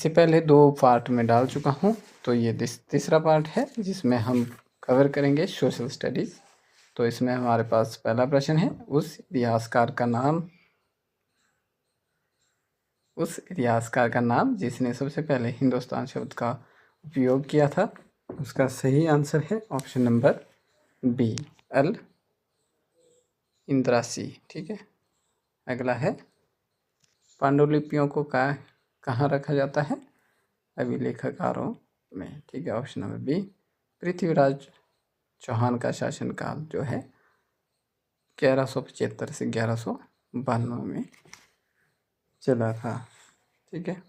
इससे पहले 2 पार्ट में डाल चुका हूँ, तो ये तीसरा पार्ट है जिसमें हम कवर करेंगे सोशल स्टडीज़। तो इसमें हमारे पास पहला प्रश्न है, उस इतिहासकार का नाम जिसने सबसे पहले हिंदुस्तान शब्द का उपयोग किया था। उसका सही आंसर है ऑप्शन नंबर बी, अल इंद्रासी। ठीक है। अगला है, पांडुलिपियों को कहाँ रखा जाता है? अभिलेखागारों में। ठीक है, option number B. Prithviraj Chauhan का शासनकाल जो है 1175 से 1192 में चला था। ठीक है।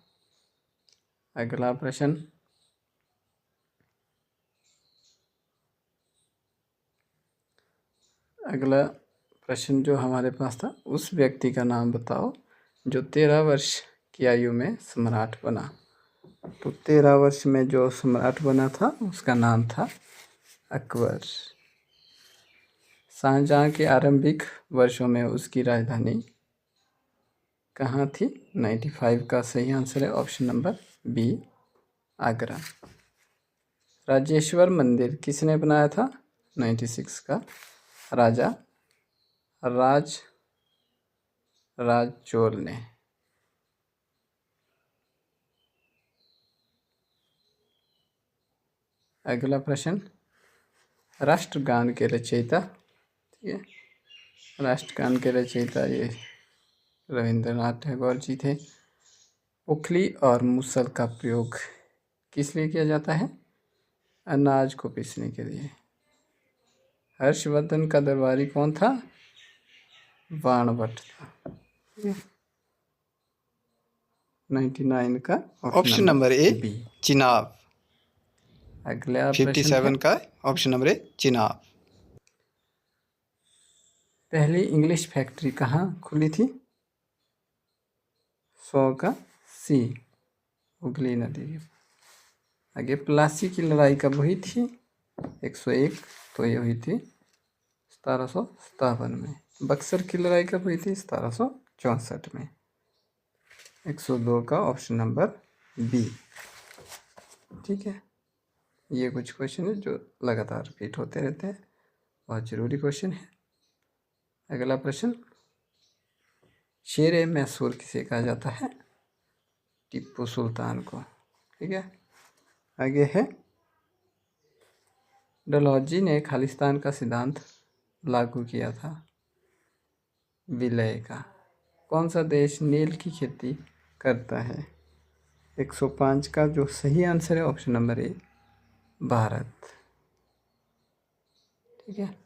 अगला प्रश्न, जो हमारे पास था, उस व्यक्ति का नाम बताओ जो 13 वर्ष की आयु में सम्राट बना। तो 13 वर्ष में जो सम्राट बना था उसका नाम था अकबर। शाहजहाँ के आरंभिक वर्षों में उसकी राजधानी कहाँ थी? 95 का सही आंसर है option number B, Agra. Rajeshwar मंदिर किसने बनाया था? 96 का राजा राजचोल ने। अगला प्रश्न, राष्ट्रगान के रचयिता। ठीक है, राष्ट्रगान के रचयिता ये रविंद्रनाथ टैगोर जी थे। उखली और मूसल का प्रयोग किस लिए किया जाता है? अनाज को पीसने के लिए। हर्षवर्धन का दरबारी कौन था? बाणभट्ट था। 99 का option number A B, Chenab. अगला 57 का ऑप्शन नंबर ए चिनाब। पहली इंग्लिश फैक्ट्री कहाँ खुली थी? 100 का सी, हुगली नदी। आगे, प्लासी की लड़ाई कब हुई थी? 101, तो ये हुई थी 1757 में। बक्सर की लड़ाई कब हुई थी? 1764 में। 102 का ऑप्शन नंबर बी। ठीक है, ये कुछ क्वेश्चन है जो लगातार रिपीट होते रहते हैं, बहुत ज़रूरी क्वेश्चन है। अगला प्रश्न, शेर मैसूर किसे कहा जाता है? टीपू सुल्तान को। ठीक है। आगे है, डलहौजी ने खालिस्तान का सिद्धांत लागू किया था, विलय का। कौन सा देश नील की खेती करता है? 105 का जो सही आंसर है ऑप्शन नंबर ए, भारत। ठीक है,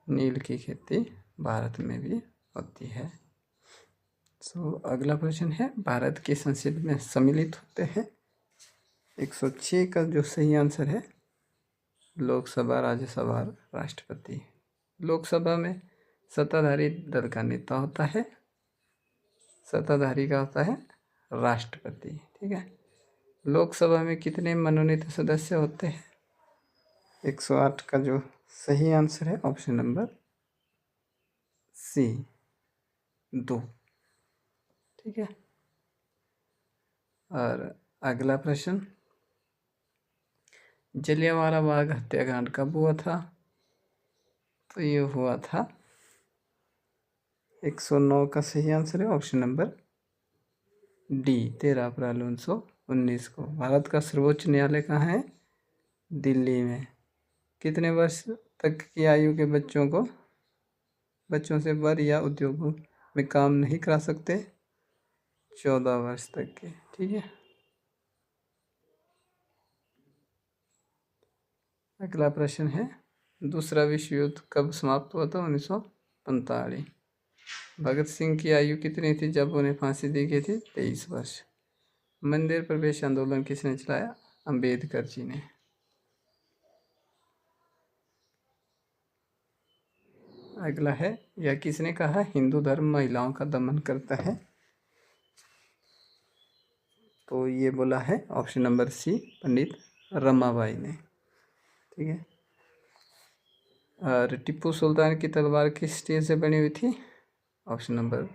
नील की खेती भारत में भी होती है। अगला प्रश्न है, भारत की संसद में सम्मिलित होते हैं। 106 का जो सही आंसर है, लोकसभा, राज्यसभा, राष्ट्रपति। लोकसभा में सत्ताधारी दल का नेता होता है, सत्ताधारी का होता है राष्ट्रपति। ठीक है। लोकसभा में कितने मनोनीत सदस्य होते हैं? 108 का जो सही आंसर है ऑप्शन नंबर सी, 2। ठीक है। और अगला प्रश्न, जलियांवाला बाग हत्याकांड कब हुआ था? तो ये हुआ था 109 का सही आंसर है ऑप्शन नंबर डी, 13 अप्रैल 1919 को। भारत का सर्वोच्च न्यायालय कहाँ है? दिल्ली में। कितने वर्ष तक की आयु के बच्चों से वर या उद्योगों में काम नहीं करा सकते? 14 वर्ष तक के। ठीक है। अगला प्रश्न है, दूसरा विश्व युद्ध कब समाप्त हुआ था? 1945। भगत सिंह की आयु कितनी थी जब उन्हें फांसी दी गई थी? 23 वर्ष। मंदिर प्रवेश आंदोलन किसने चलाया? अंबेडकर जी ने। अगला है, यह किसने कहा हिंदू धर्म महिलाओं का दमन करता है? तो ये बोला है ऑप्शन नंबर सी, पंडित रमाबाई ने। ठीक है। और टीपू सुल्तान की तलवार किस स्टील से बनी हुई थी? Option number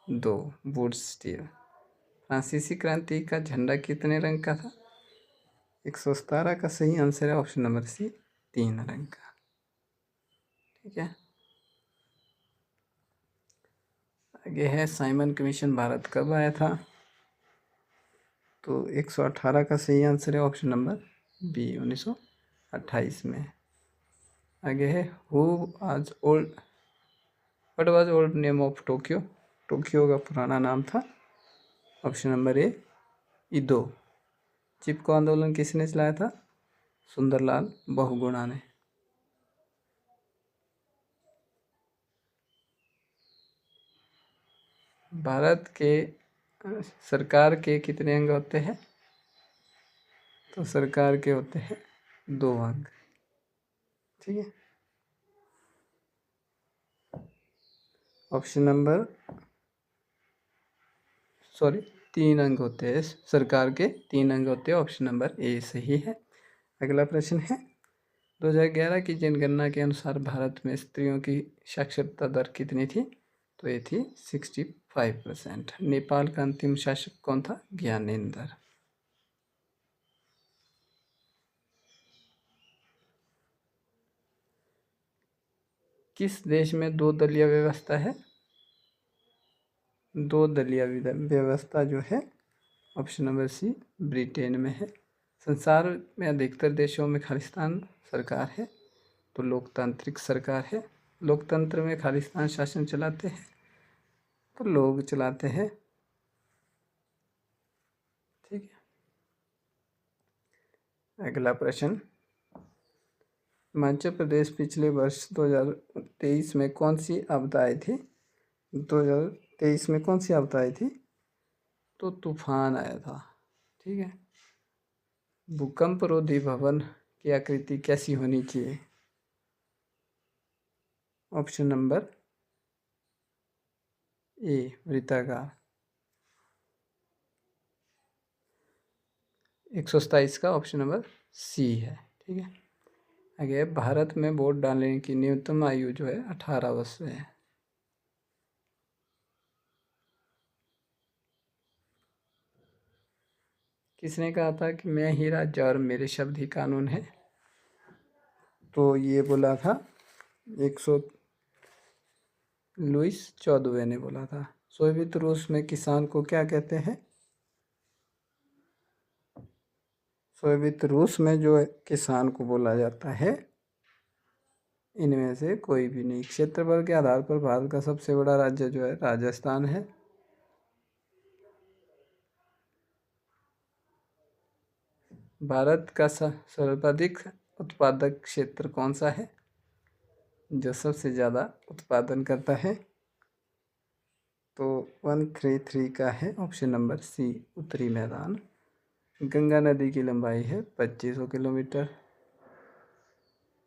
2, would steel. फ्रांसीसी क्रांति का झंडा कितने रंग का था? 117 का सही आंसर है ऑप्शन नंबर सी, 3 रंग का। ठीक है, आगे है साइमन कमीशन भारत कब आया था? तो 118 का सही आंसर है ऑप्शन नंबर बी, 1928 में। आगे है what was old name of Tokyo? Tokyo का पुराना नाम था ऑप्शन नंबर ए, ईदो। चिपको आंदोलन किसने चलाया था? सुंदरलाल बहुगुणा ने। भारत के सरकार के कितने अंग होते हैं? तो सरकार के होते हैं 2 अंग। ठीक है, ऑप्शन नंबर 3 अंग होते हैं सरकार के, 3 अंग होते हैं, ऑप्शन नंबर ए सही है। अगला प्रश्न है 2011 की जनगणना के अनुसार भारत में स्त्रियों की साक्षरता दर कितनी थी? तो ये थी 65%। नेपाल का अंतिम शासक कौन था? ज्ञानेंद्र। किस देश में 2 दलीय व्यवस्था है? 2 दलीय व्यवस्था जो है ऑप्शन नंबर सी, ब्रिटेन में है। संसार में अधिकतर देशों में खालिस्तान सरकार है, तो लोकतांत्रिक सरकार है। लोकतंत्र में खालिस्तान शासन चलाते हैं, तो लोग चलाते हैं। ठीक है, अगला प्रश्न, हिमाचल प्रदेश पिछले वर्ष 2023 में कौन सी आपदा आई थी? 2023 में कौन सी आपदा आई थी? तो तूफान आया था। ठीक है, भूकंप रोधी भवन की आकृति कैसी होनी चाहिए? ऑप्शन नंबर ए, वृत्ताकार। 127 का ऑप्शन नंबर सी है। ठीक है, आगे भारत में वोट डालने की न्यूनतम आयु जो है 18 वर्ष है। किसने कहा था कि मैं ही राजा और मेरे शब्द ही कानून है? तो ये बोला था 100 लुइस 14वें ने बोला था। सोवियत रूस में किसान को क्या कहते हैं? सोवियत रूस में जो किसान को बोला जाता है, इनमें से कोई भी नहीं। क्षेत्रफल के आधार पर भारत का सबसे बड़ा राज्य जो है राजस्थान है। भारत का सर्वाधिक उत्पादक क्षेत्र कौन सा है? जो सबसे ज़्यादा उत्पादन करता है, तो 133 का है ऑप्शन नंबर सी, उत्तरी मैदान। गंगा नदी की लंबाई है 2500 किलोमीटर।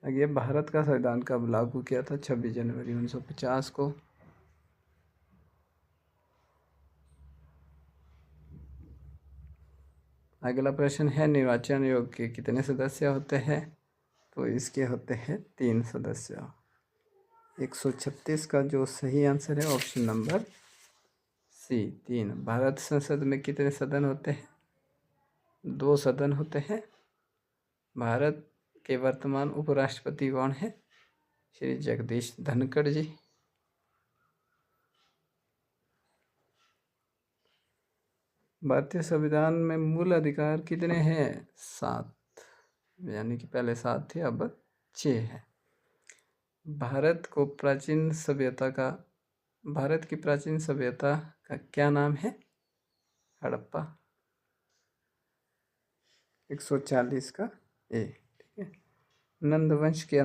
आगे भारत का संविधान कब लागू किया था? 26 जनवरी 1950 को। अगला प्रश्न है निर्वाचन आयोग के कितने सदस्य होते हैं? तो इसके होते हैं 3 सदस्य। 136 का जो सही आंसर है ऑप्शन नंबर सी, 3। भारत संसद में कितने सदन होते हैं? 2 सदन होते हैं। भारत के वर्तमान उपराष्ट्रपति कौन है? श्री जगदीश धनखड़ जी। भारतीय संविधान में मूल अधिकार कितने हैं? 7, यानी कि पहले 7 थे, अब 6 है। भारत की प्राचीन सभ्यता का क्या नाम है? हड़प्पा। 140 का ए। ठीक है, नंद वंश के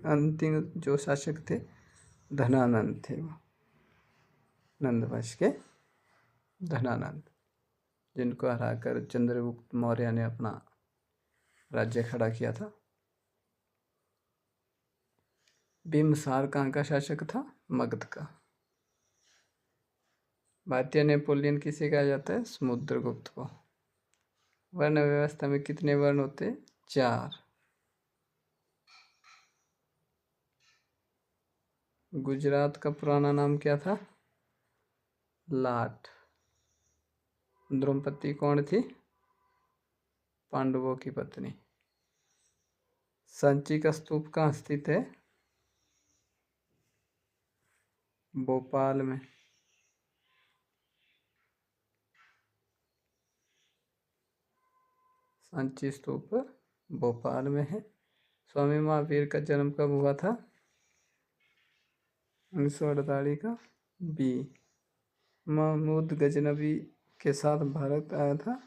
अंतिम जो शासक थे धनानंद थे। वो नंद वंश के धनानंद, जिनको हराकर चंद्रगुप्त मौर्य ने अपना राज्य खड़ा किया था। बिम्बसार कहाँ का शासक था? मगध का। भारतीय नेपोलियन किसे कहा जाता है? समुद्रगुप्त को। वर्ण व्यवस्था में कितने वर्ण होते हैं? 4। गुजरात का पुराना नाम क्या था? लाट। द्रौपदी कौन थी? पांडवों की पत्नी। सांची का स्तूप कहाँ स्थित है? भोपाल में। सांची स्तूप भोपाल में है। स्वामी महावीर का जन्म कब हुआ था? 1948 का बी। महमूद गजनबी के साथ भारत आया था,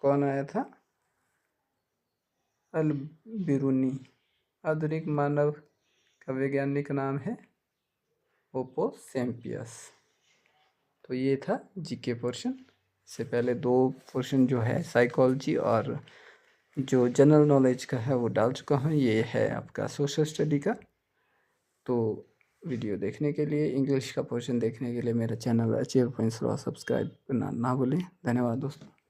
कौन आया था? अल बिरूनी। आधुनिक मानव का वैज्ञानिक नाम है होपो सैम्पियस। तो ये था जीके पोर्शन। से पहले 2 पोर्शन जो है साइकोलॉजी और जो जनरल नॉलेज का है वो डाल चुका हूँ। ये है आपका सोशल स्टडी का। तो वीडियो देखने के लिए, इंग्लिश का पोर्शन देखने के लिए मेरा चैनल अचीव पॉइंट्स सब्सक्राइब करना ना भूलें। धन्यवाद दोस्तों।